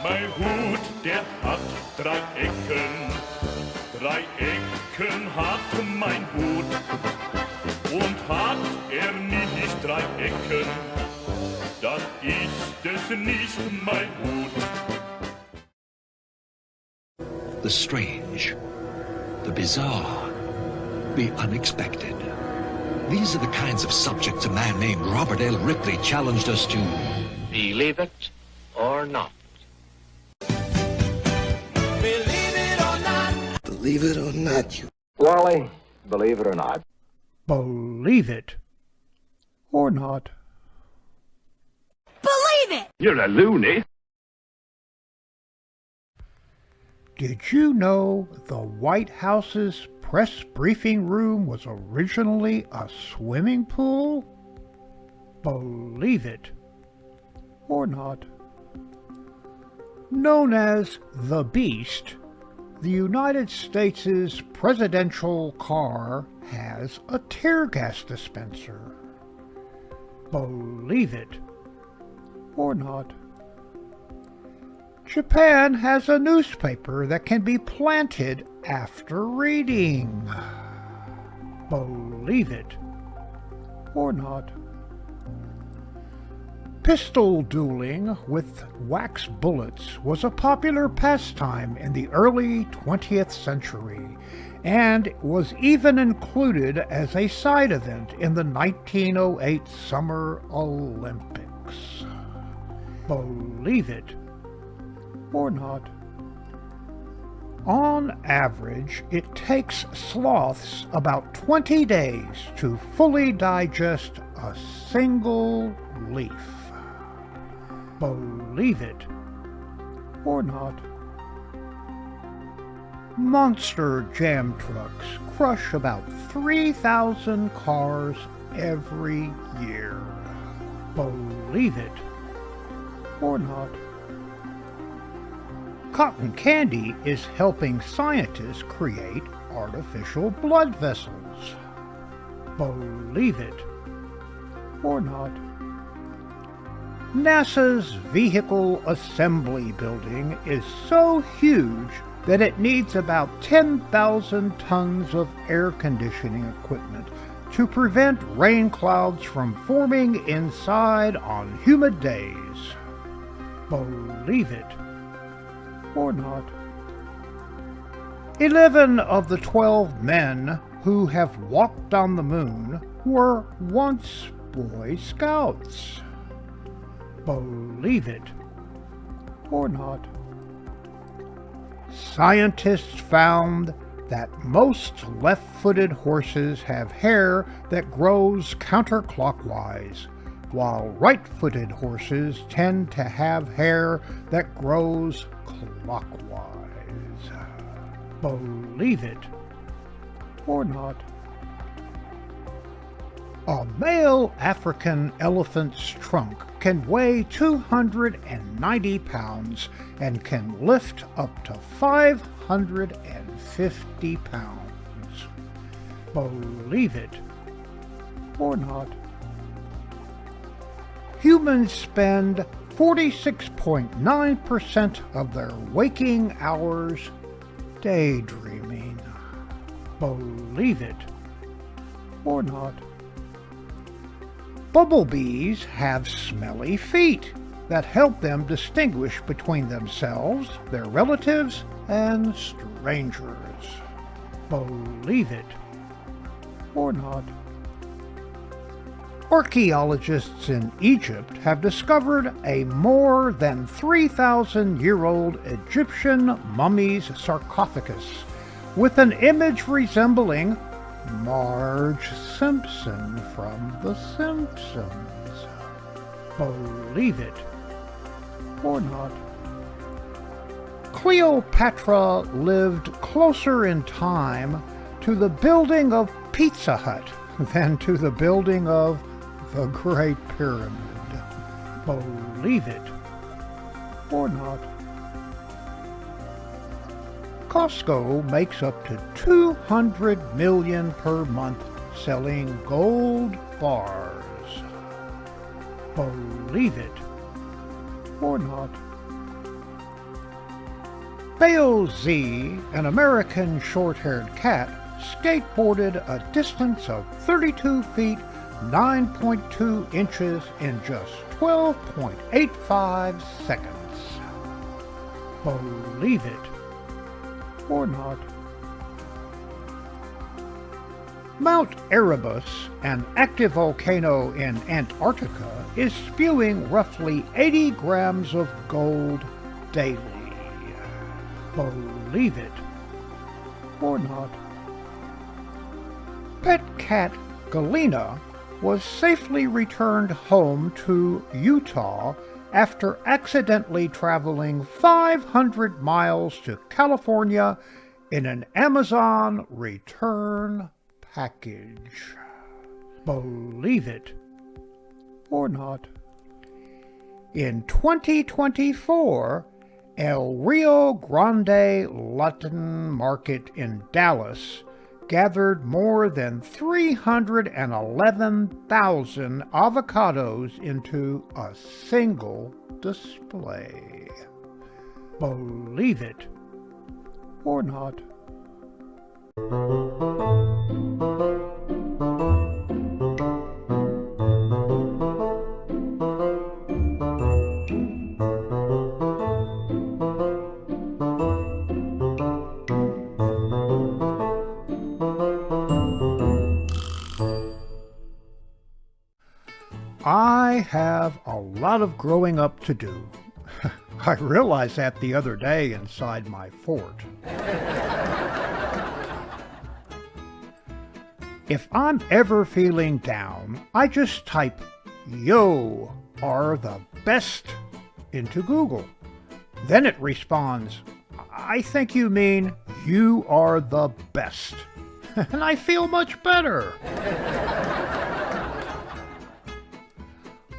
Mein Hut, der hat 3 Ecken. 3 Ecken hat mein Hut. Und hat er nicht 3 Ecken, dann ist es nicht mein Hut. The strange, the bizarre, the unexpected. These are the kinds of subjects a man named Robert L. Ripley challenged us to believe it or not. Believe it or not. Believe it or not, you. Wally, believe it or not. Believe it or not. Believe it! You're a loony. Did you know the White House's press briefing room was originally a swimming pool? Believe it or not. Known as the Beast, the United States' presidential car has a tear gas dispenser. Believe it or not. Japan has a newspaper that can be planted after reading. Believe it or not. Pistol dueling with wax bullets was a popular pastime in the early 20th century, and was even included as a side event in the 1908 Summer Olympics. Believe it or not. On average, it takes sloths about 20 days to fully digest a single leaf. Believe it or not. Monster jam trucks crush about 3,000 cars every year. Believe it or not. Cotton candy is helping scientists create artificial blood vessels. Believe it or not. NASA's Vehicle Assembly Building is so huge that it needs about 10,000 tons of air conditioning equipment to prevent rain clouds from forming inside on humid days. Believe it or not. 11 of the 12 men who have walked on the moon were once Boy Scouts. Believe it or not. Scientists found that most left-footed horses have hair that grows counterclockwise, while right-footed horses tend to have hair that grows clockwise. Believe it or not. A male African elephant's trunk can weigh 290 pounds and can lift up to 550 pounds. Believe it or not. Humans spend 46.9% of their waking hours daydreaming. Believe it or not. Bumblebees have smelly feet that help them distinguish between themselves, their relatives, and strangers. Believe it or not. Archaeologists in Egypt have discovered a more than 3,000-year-old Egyptian mummy's sarcophagus with an image resembling Marge Simpson from The Simpsons. Believe it or not. Cleopatra lived closer in time to the building of Pizza Hut than to the building of the Great Pyramid. Believe it or not. Costco makes up to $200 million per month selling gold bars. Believe it or not. Bale Z, an American short-haired cat, skateboarded a distance of 32 feet 9.2 inches in just 12.85 seconds. Believe it or not. Mount Erebus, an active volcano in Antarctica, is spewing roughly 80 grams of gold daily. Believe it or not. Pet cat Galena was safely returned home to Utah after accidentally traveling 500 miles to California in an Amazon return package. Believe it or not. In 2024, El Rio Grande Latin Market in Dallas gathered more than 311,000 avocados into a single display. Believe it or not. I have a lot of growing up to do. I realized that the other day inside my fort. If I'm ever feeling down, I just type "Yo are the best" into Google. Then it responds, "I think you mean you are the best." And I feel much better.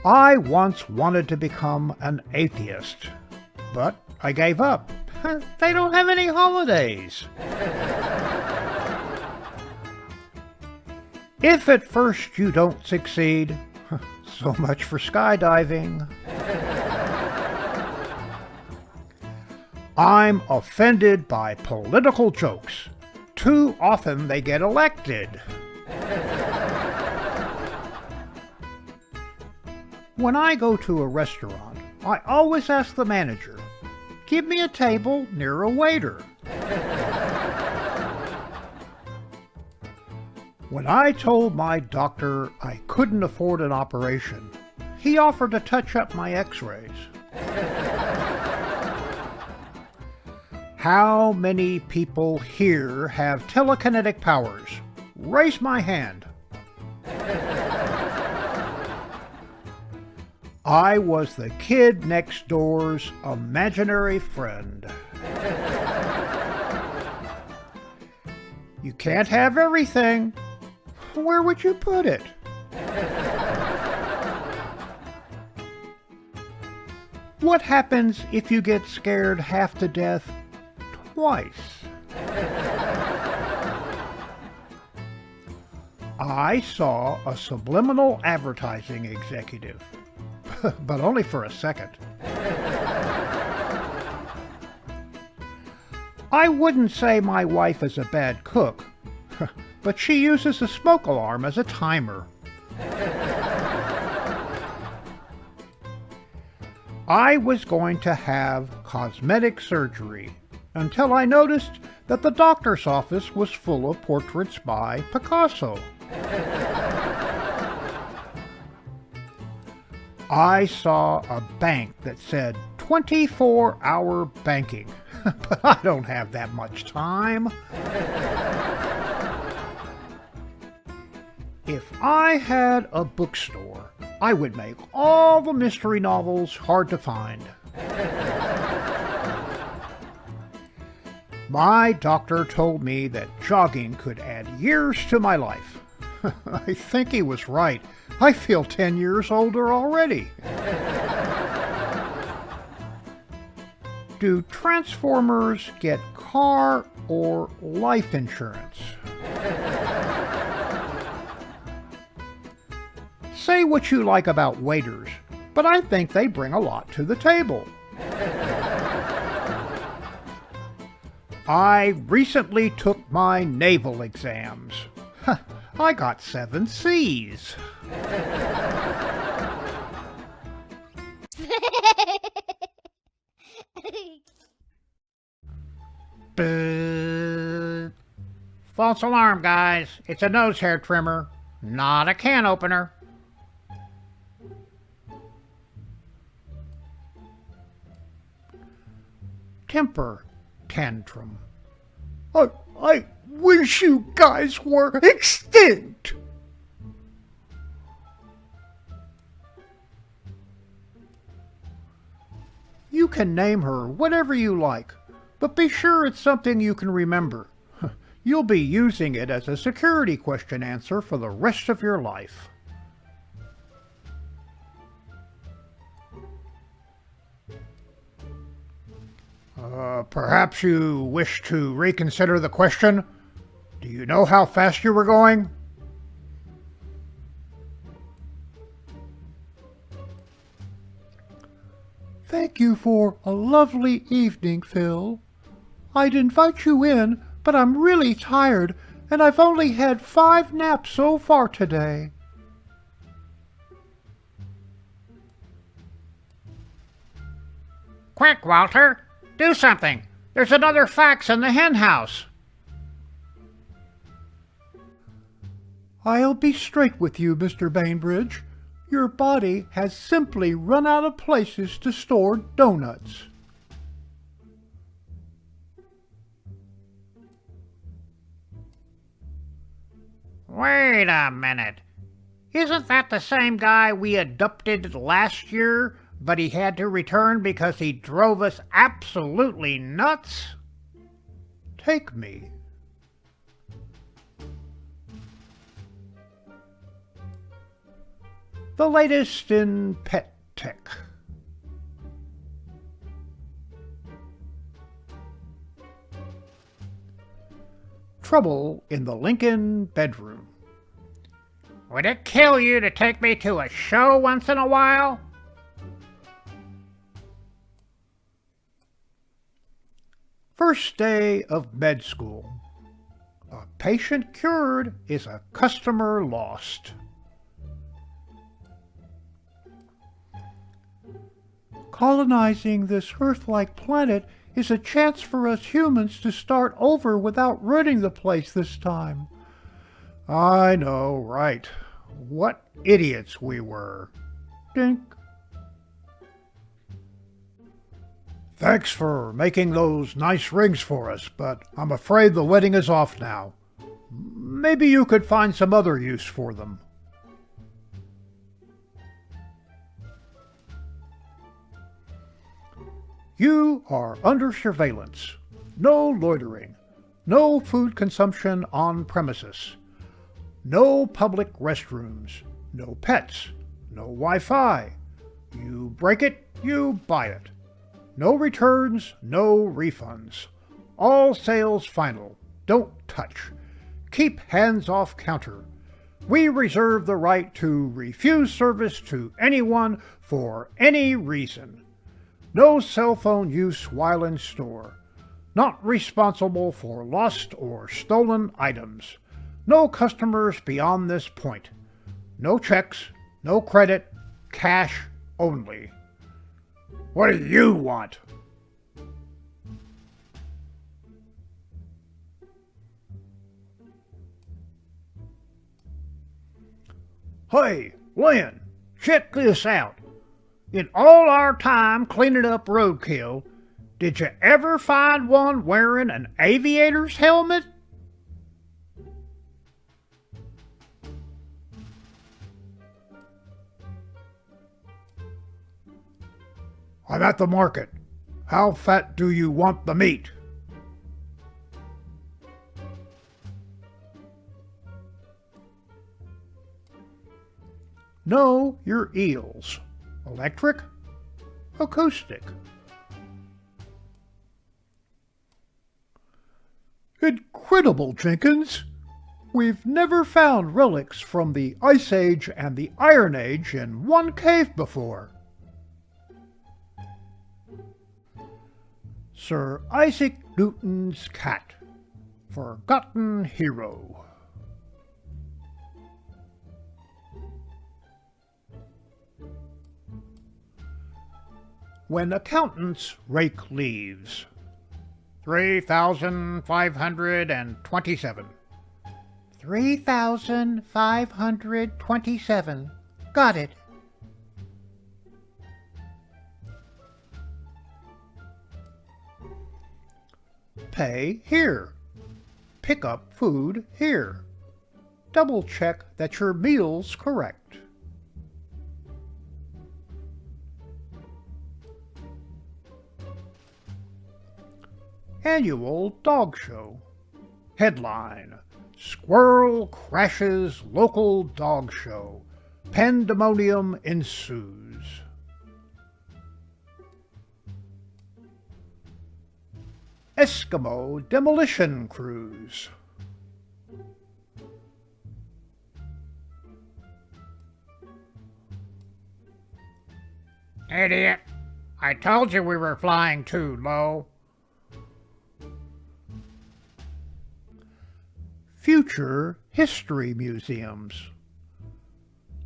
I once wanted to become an atheist, but I gave up. They don't have any holidays. If at first you don't succeed, so much for skydiving. I'm offended by political jokes. Too often they get elected. When I go to a restaurant, I always ask the manager, "Give me a table near a waiter." When I told my doctor I couldn't afford an operation, he offered to touch up my x-rays. How many people here have telekinetic powers? Raise my hand. I was the kid next door's imaginary friend. You can't have everything. Where would you put it? What happens if you get scared half to death twice? I saw a subliminal advertising executive, but only for a second. I wouldn't say my wife is a bad cook, but she uses a smoke alarm as a timer. I was going to have cosmetic surgery until I noticed that the doctor's office was full of portraits by Picasso. I saw a bank that said 24-hour banking, but I don't have that much time. If I had a bookstore, I would make all the mystery novels hard to find. My doctor told me that jogging could add years to my life. I think he was right. I feel 10 years older already. Do Transformers get car or life insurance? Say what you like about waiters, but I think they bring a lot to the table. I recently took my naval exams. I got 7 C's. Boo. False alarm, guys. It's a nose hair trimmer, not a can opener. Temper tantrum. I wish you guys were extinct. You can name her whatever you like, but be sure it's something you can remember. You'll be using it as a security question answer for the rest of your life. Perhaps you wish to reconsider the question? Do you know how fast you were going? Thank you for a lovely evening, Phil. I'd invite you in, but I'm really tired, and I've only had 5 naps so far today. Quick, Walter! Do something! There's another fax in the hen house! I'll be straight with you, Mr. Bainbridge. Your body has simply run out of places to store donuts. Wait a minute. Isn't that the same guy we adopted last year, but he had to return because he drove us absolutely nuts? Take me. The latest in pet tech. Trouble in the Lincoln bedroom. Would it kill you to take me to a show once in a while? First day of med school. A patient cured is a customer lost. Colonizing this Earth-like planet is a chance for us humans to start over without ruining the place this time. I know, right. What idiots we were. Dink. Thanks for making those nice rings for us, but I'm afraid the wedding is off now. Maybe you could find some other use for them. You are under surveillance. No loitering. No food consumption on premises. No public restrooms. No pets. No Wi-Fi. You break it, you buy it. No returns, no refunds. All sales final. Don't touch. Keep hands off counter. We reserve the right to refuse service to anyone for any reason. No cell phone use while in store. Not responsible for lost or stolen items. No customers beyond this point. No checks, no credit, cash only. What do you want? Hey, Lynn, check this out. In all our time cleaning up roadkill, did you ever find one wearing an aviator's helmet? I'm at the market. How fat do you want the meat? Know your eels. Electric? Acoustic? Incredible, Jenkins! We've never found relics from the Ice Age and the Iron Age in one cave before. Sir Isaac Newton's cat. Forgotten hero. When accountants rake leaves. 3,527. 3,527. Got it. Pay here. Pick up food here. Double check that your meal's correct. Annual Dog Show. Headline: Squirrel crashes local dog show. Pandemonium ensues. Eskimo demolition cruise. Idiot! I told you we were flying too low. Future history museums.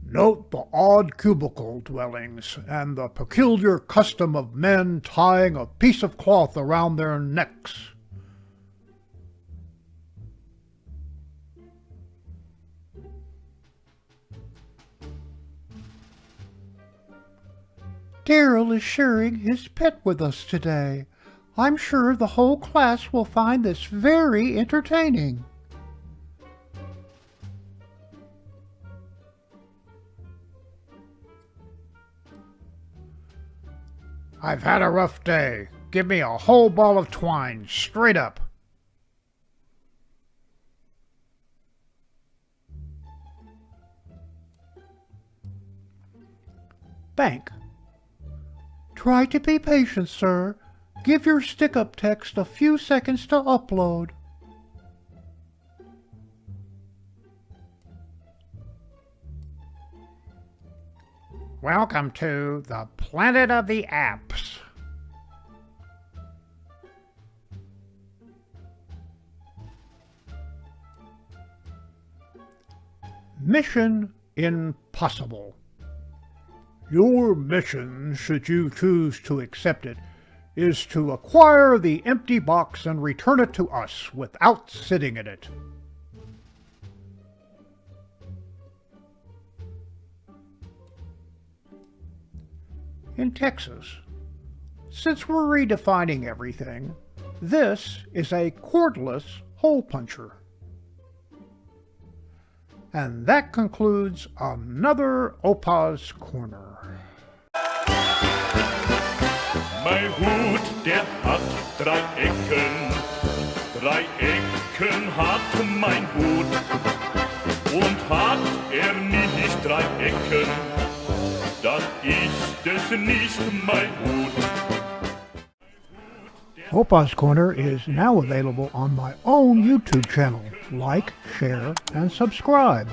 Note the odd cubicle dwellings and the peculiar custom of men tying a piece of cloth around their necks. Daryl is sharing his pet with us today. I'm sure the whole class will find this very entertaining. I've had a rough day. Give me a whole ball of twine, straight up. Bank. Try to be patient, sir. Give your stick-up text a few seconds to upload. Welcome to the Planet of the Apps. Mission Impossible. Your mission, should you choose to accept it, is to acquire the empty box and return it to us without sitting in it. In Texas, since we're redefining everything, this is a cordless hole puncher. And that concludes another Opa's Corner. Mein Hut, der hat 3 Ecken. 3 Ecken hat mein Hut. Und hat nicht 3 Ecken, dann ist es nicht mein Hut. Opa's Corner is now available on my own YouTube channel. Like, share, and subscribe.